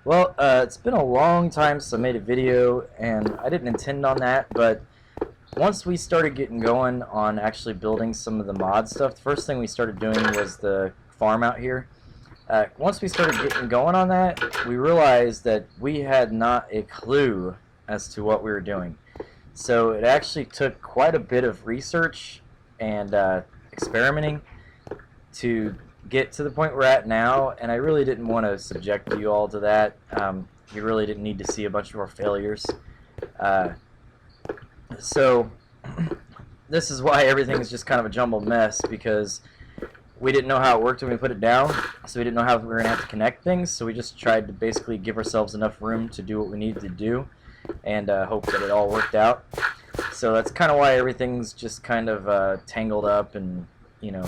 Well, it's been a long time since I made a video, and I didn't intend on that, but once we started getting going on actually building some of the mod stuff, the first thing we started doing was the farm out here. Once we started getting going on that, we realized that we had not a clue as to what we were doing. So it actually took quite a bit of research and experimenting to get to the point we're at now, and I really didn't want to subject you all to that. You really didn't need to see a bunch of our failures. Uh, so this is why everything's just kind of a jumbled mess, because we didn't know how it worked when we put it down, so we didn't know how we were going to have to connect things, so we just tried to basically give ourselves enough room to do what we needed to do and hope that it all worked out. So that's kind of why everything's just kind of tangled up and, you know,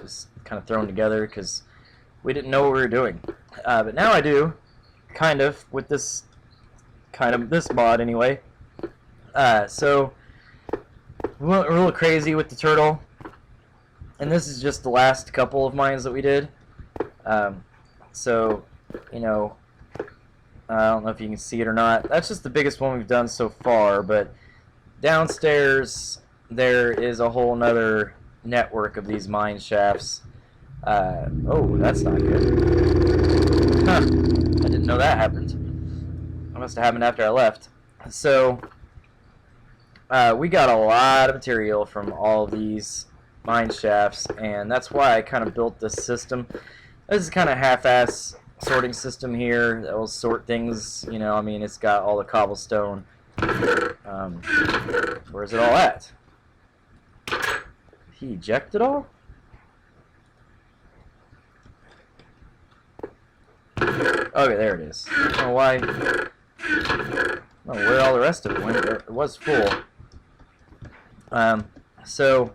just kind of thrown together, because we didn't know what we were doing. But now I do, kind of, with this mod anyway. So we went a little crazy with the turtle, and this is just the last couple of mines that we did. So, you know, I don't know if you can see it or not. That's just the biggest one we've done so far, but downstairs there is a whole nother network of these mine shafts. Oh, that's not good. Huh. I didn't know that happened. That must have happened after I left. So, we got a lot of material from all these mine shafts, and that's why I kind of built this system. This is kind of half-ass sorting system here that will sort things, you know. I mean, it's got all the cobblestone. Where's it all at? He ejected all? Okay, there it is. I don't know why. I don't know where all the rest of it went. It was full. So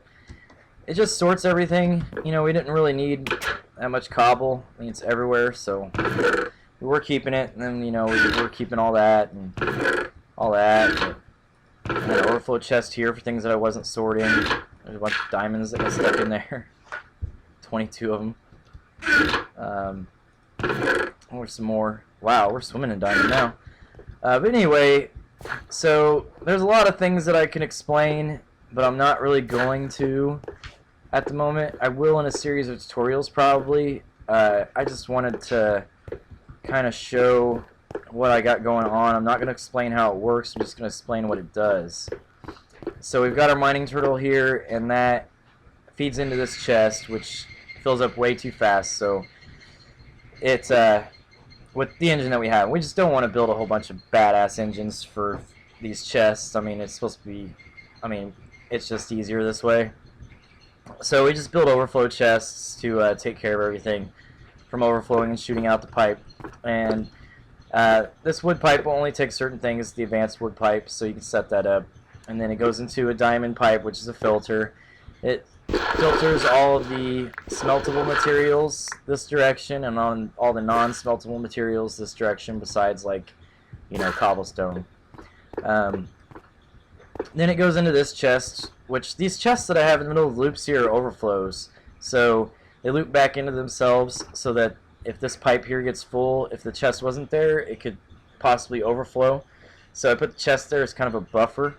it just sorts everything. You know, we didn't really need that much cobble. I mean, it's everywhere, so we were keeping it, and then, you know, we were keeping all that and all that. And an overflow chest here for things that I wasn't sorting. There's a bunch of diamonds that got stuck in there. 22 of them. Or some more. Wow, we're swimming in diamond now. But anyway, so there's a lot of things that I can explain, but I'm not really going to at the moment. I will in a series of tutorials probably. I just wanted to kind of show what I got going on. I'm not going to explain how it works. I'm just going to explain what it does. So we've got our mining turtle here, and that feeds into this chest, which fills up way too fast. So it's with the engine that we have, we just don't want to build a whole bunch of badass engines for these chests. I mean, it's supposed to be, I mean, it's just easier this way. So we just build overflow chests to take care of everything from overflowing and shooting out the pipe. And this wood pipe will only take certain things, the advanced wood pipe, so you can set that up. And then it goes into a diamond pipe, which is a filter. It filters all of the smeltable materials this direction, and on all the non-smeltable materials this direction, besides, like, you know, cobblestone. Then it goes into this chest, which these chests that I have in the middle of the loops here are overflows. So they loop back into themselves so that if this pipe here gets full, if the chest wasn't there, it could possibly overflow. So I put the chest there as kind of a buffer.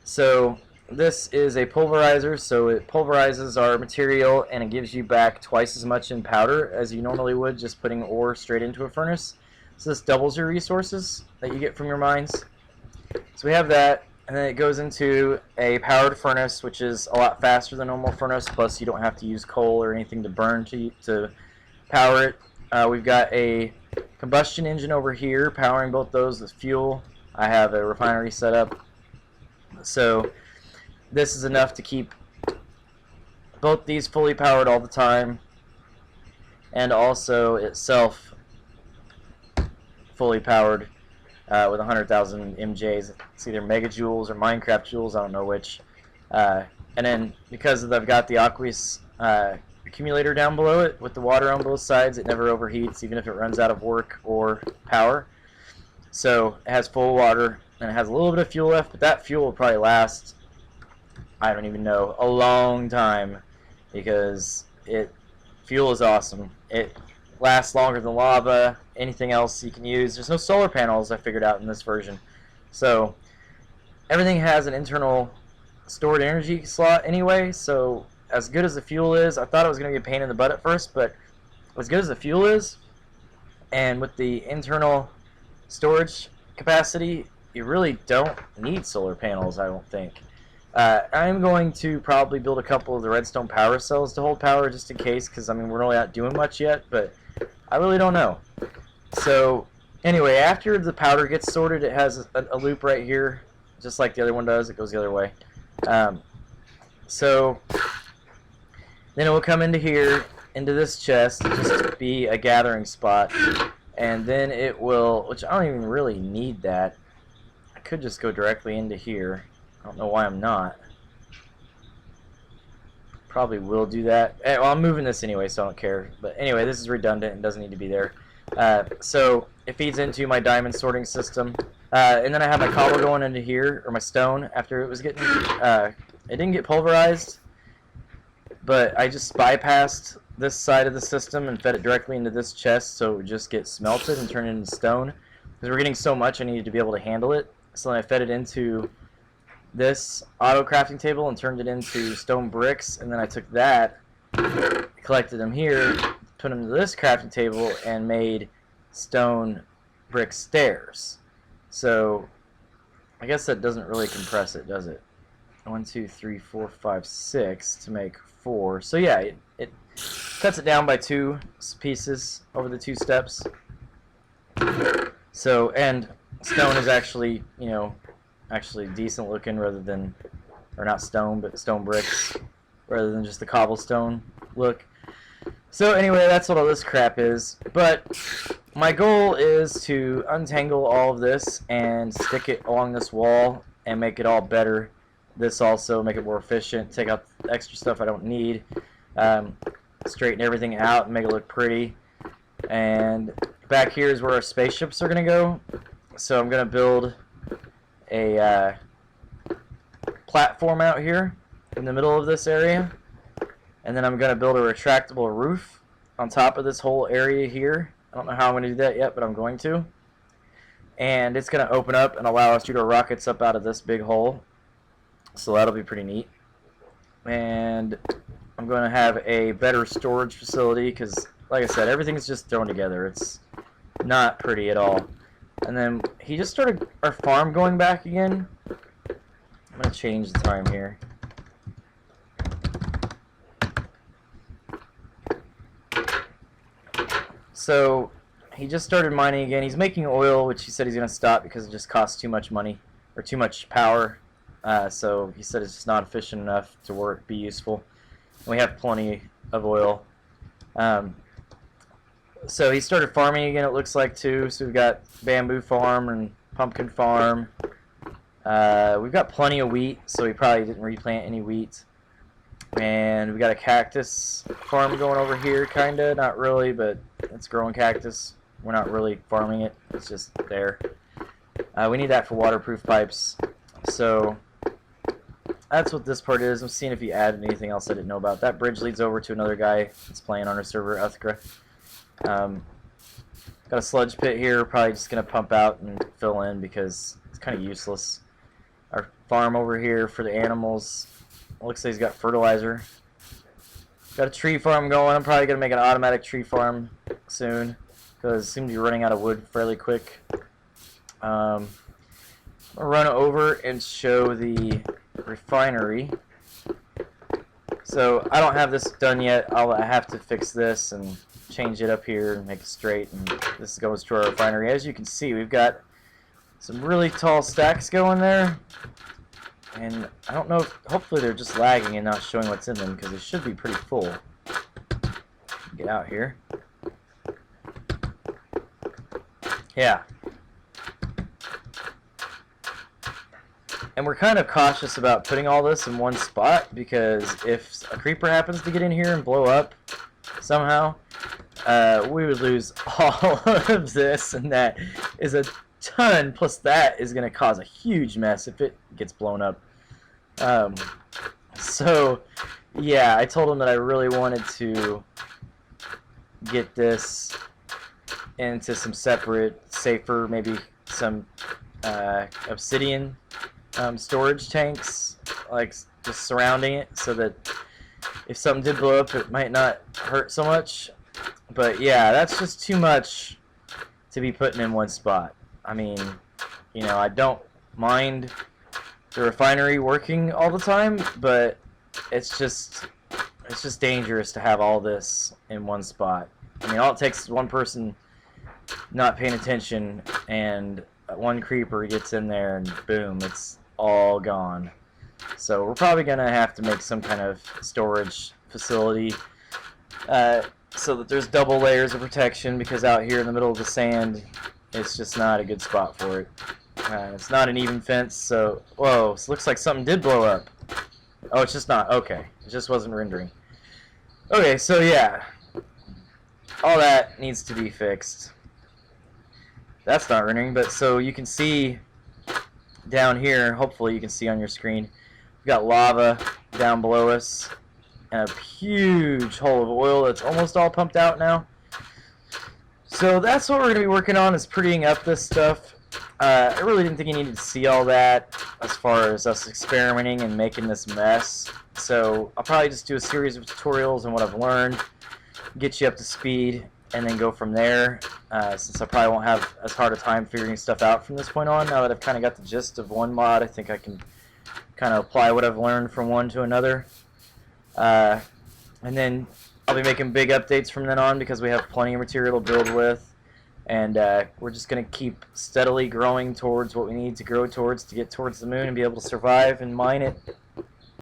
So this is a pulverizer, so it pulverizes our material and it gives you back twice as much in powder as you normally would just putting ore straight into a furnace. So this doubles your resources that you get from your mines. So we have that, and then it goes into a powered furnace, which is a lot faster than a normal furnace, plus you don't have to use coal or anything to burn to power it. We've got a combustion engine over here powering both those with fuel. I have a refinery set up. So this is enough to keep both these fully powered all the time, and also itself fully powered with 100,000 MJs. It's either megajoules or Minecraft joules, I don't know which. And then because I've got the Aqueous accumulator down below it with the water on both sides, it never overheats even if it runs out of work or power. So it has full water, and it has a little bit of fuel left, but that fuel will probably last, I don't even know, a long time, because fuel is awesome. lasts longer than lava. Anything else you can use. There's no solar panels, I figured out in this version. So everything has an internal stored energy slot anyway. So as good as the fuel is, I thought it was going to be a pain in the butt at first, but as good as the fuel is, and with the internal storage capacity, you really don't need solar panels, I don't think. I'm going to probably build a couple of the redstone power cells to hold power just in case, because I mean we're really not doing much yet, but I really don't know. So anyway, after the powder gets sorted, it has a loop right here, just like the other one does. It goes the other way. So then it will come into here, into this chest, just to be a gathering spot, and then it will, which I don't even really need that. I could just go directly into here. I don't know why I'm not. Probably will do that. Well, I'm moving this anyway, so I don't care. But anyway, this is redundant and doesn't need to be there. So it feeds into my diamond sorting system. And then I have my cobble going into here, or my stone, after it was getting... it didn't get pulverized, but I just bypassed this side of the system and fed it directly into this chest, so it would just get smelted and turned into stone. Because we're getting so much, I needed to be able to handle it. So then I fed it into this auto crafting table and turned it into stone bricks, and then I took that, collected them here, put them into this crafting table, and made stone brick stairs. So I guess that doesn't really compress it, does it? 1, 2, 3, 4, 5, 6 to make 4. So yeah, it cuts it down by 2 pieces over the 2 steps. So, and stone is actually, you know, actually decent looking rather than, or not stone, but stone bricks, rather than just the cobblestone look. So anyway, that's what all this crap is. But my goal is to untangle all of this and stick it along this wall and make it all better. This also, make it more efficient, take out the extra stuff I don't need, straighten everything out and make it look pretty. And back here is where our spaceships are going to go. So I'm going to build a platform out here in the middle of this area, and then I'm going to build a retractable roof on top of this whole area here. I don't know how I'm going to do that yet, but I'm going to. And it's going to open up and allow us to shoot our rockets up out of this big hole, so that'll be pretty neat. And I'm going to have a better storage facility because, like I said, everything's just thrown together. It's not pretty at all. And then he just started our farm going back again. I'm going to change the time here. So he just started mining again. He's making oil, which he said he's going to stop because it just costs too much money, or too much power. So he said it's just not efficient enough to be useful. And we have plenty of oil. So he started farming again, it looks like, too. So we've got bamboo farm and pumpkin farm. We've got plenty of wheat, so he probably didn't replant any wheat. And we've got a cactus farm going over here, kind of. Not really, but it's growing cactus. We're not really farming it. It's just there. We need that for waterproof pipes. So that's what this part is. I'm seeing if he added anything else I didn't know about. That bridge leads over to another guy that's playing on our server, Uthgra. Got a sludge pit here. Probably just going to pump out and fill in because it's kind of useless. Our farm over here for the animals. Looks like he's got fertilizer. Got a tree farm going. I'm probably going to make an automatic tree farm soon because it seems to be running out of wood fairly quick. I'll run over and show the refinery. So I don't have this done yet. I have to fix this and change it up here and make it straight. And this goes to our refinery. As you can see, we've got some really tall stacks going there. And I don't know if, hopefully they're just lagging and not showing what's in them because they should be pretty full. Get out here. Yeah. And we're kind of cautious about putting all this in one spot because if a creeper happens to get in here and blow up somehow, we would lose all of this, and that is a ton, plus that is going to cause a huge mess if it gets blown up. So yeah, I told him that I really wanted to get this into some separate, safer, maybe some obsidian storage tanks, like just surrounding it, so that if something did blow up, it might not hurt so much. But yeah, that's just too much to be putting in one spot. I mean, you know, I don't mind the refinery working all the time, but it's just dangerous to have all this in one spot. I mean, all it takes is one person not paying attention, and one creeper gets in there, and boom, it's all gone. So we're probably gonna have to make some kind of storage facility so that there's double layers of protection, because out here in the middle of the sand, it's just not a good spot for it. It's not an even fence, so whoa, so it looks like something did blow up. Oh, it's just not. Okay, it just wasn't rendering. Okay, so yeah, all that needs to be fixed. That's not rendering, but so you can see down here, hopefully you can see on your screen, we've got lava down below us and a huge hole of oil that's almost all pumped out now. So that's what we're going to be working on, is prettying up this stuff. I really didn't think you needed to see all that as far as us experimenting and making this mess. So I'll probably just do a series of tutorials on what I've learned, get you up to speed, and then go from there, since I probably won't have as hard a time figuring stuff out from this point on. Now that I've kind of got the gist of one mod, I think I can kind of apply what I've learned from one to another. And then I'll be making big updates from then on, because we have plenty of material to build with. And we're just going to keep steadily growing towards what we need to grow towards to get towards the moon and be able to survive and mine it